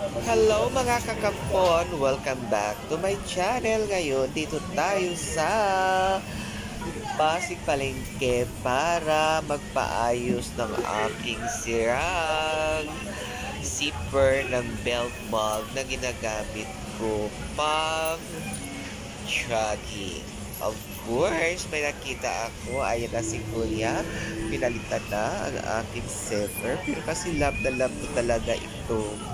Hello mga kakampon! Welcome back to my channel. Ngayon, dito tayo sa Pasig Palengke para magpaayos ng aking sirang zipper ng belt bag na ginagamit ko pang jogging. Of course, may nakita ako. Ayan na si Kuya. Pinalitan na ang aking zipper. Pero kasi love na love ko talaga itong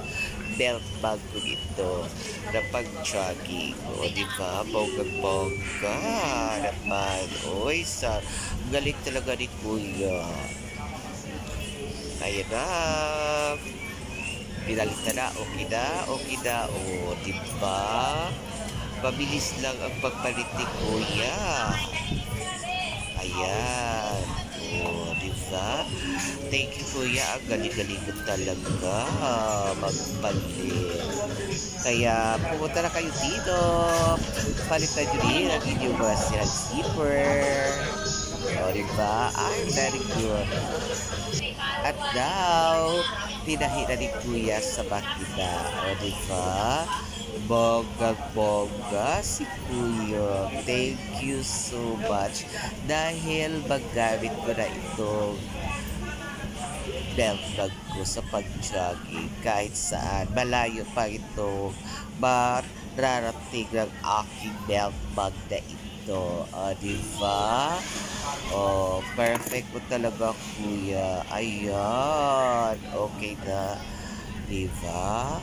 belt bag ko ito na pag-jogging. O, diba? Bonggang-bongga naman. Oy, galing talaga ni Kuya. Ayan na. Pinalitan na. Okay na. Okay na. O, diba? Mabilis lang ang pagpalit ni Kuya. Ayan. O, diba? Thank you, Kuya. Ang galing-galing ko talaga magpalit. Kaya, pumunta na kayo dito. Palitan nyo din ang inyong mga sirang zipper. O, diba? Ay, very good. At daw, pinahina ni Kuya sa makina. O, diba? Bonggang-bongga si Kuya. Thank you so much. Dahil magamit ko na itong belt bag ko sa pag-jogging kahit saan. Malayo pa ito. Mararating ng aking belt bag na ito. Diba? Perfect ko talaga, Kuya. Ayan. Okay na. Diba?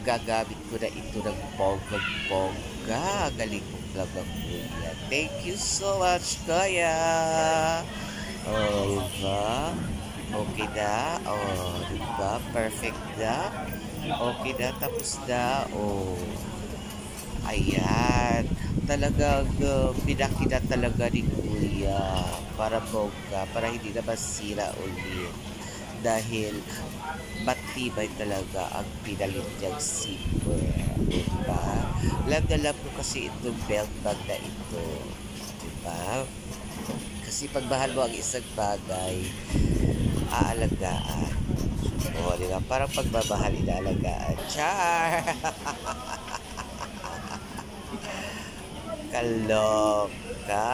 Gagamit ko na ito ng bonggang-bongga. Galing ko talaga, Kuya. Thank you so much, Kuya. Diba? Okay na. Diba? Perfect na. Okay na. Tapos na. Ayan. Talagang pinakita talaga ni Kuya para bongga. Para hindi na masira ulit. Dahil matibay talaga ang pinalit niyang zipper. Diba? Love na love ko kasi itong belt bag na ito. Diba? Kasi pag mahal mo ang isang bagay, aalagaan. Diba? Parang pagmamahal, inaalagaan. Char! Kaloka!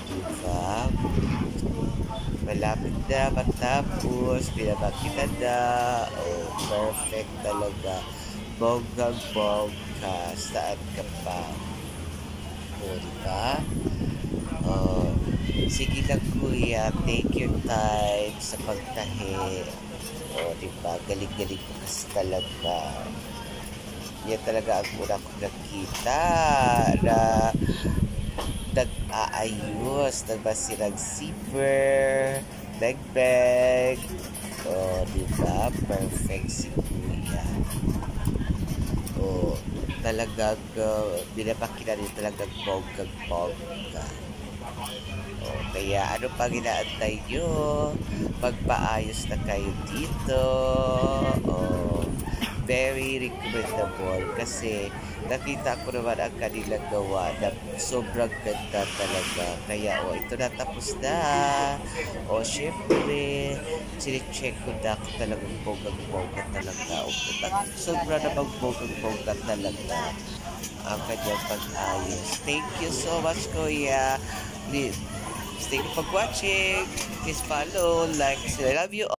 Diba? Malapit na matapos, pinabakita na. Perfect talaga. Bonggang-bongga. Saan ka pa? Diba? Sige lang, Kuya. Take your time sa pagtahi. Diba? Galing-galing ko kasi talaga. Yan talaga ang muna ko nakita na nag-aayos ng masirang zipper, bag. Diba? Perfect si Kuya. Talagang binabakina rin talagang bonggang-bongga. Kaya ano pa ginaantay nyo? Magpaayos na kayo dito. Very recommendable kasi nakita ko naman ang kanilang gawa na sobrang ganda talaga. Kaya ito na, tapos na. Syempre, sinicheck ko na ako talagang bonggang-bongga talaga. Sobra namang bonggang-bongga talaga ang kanyang pag-ayos. Thank you so much, Kuya. Please, thank you for watching. Please follow, like, I love you all.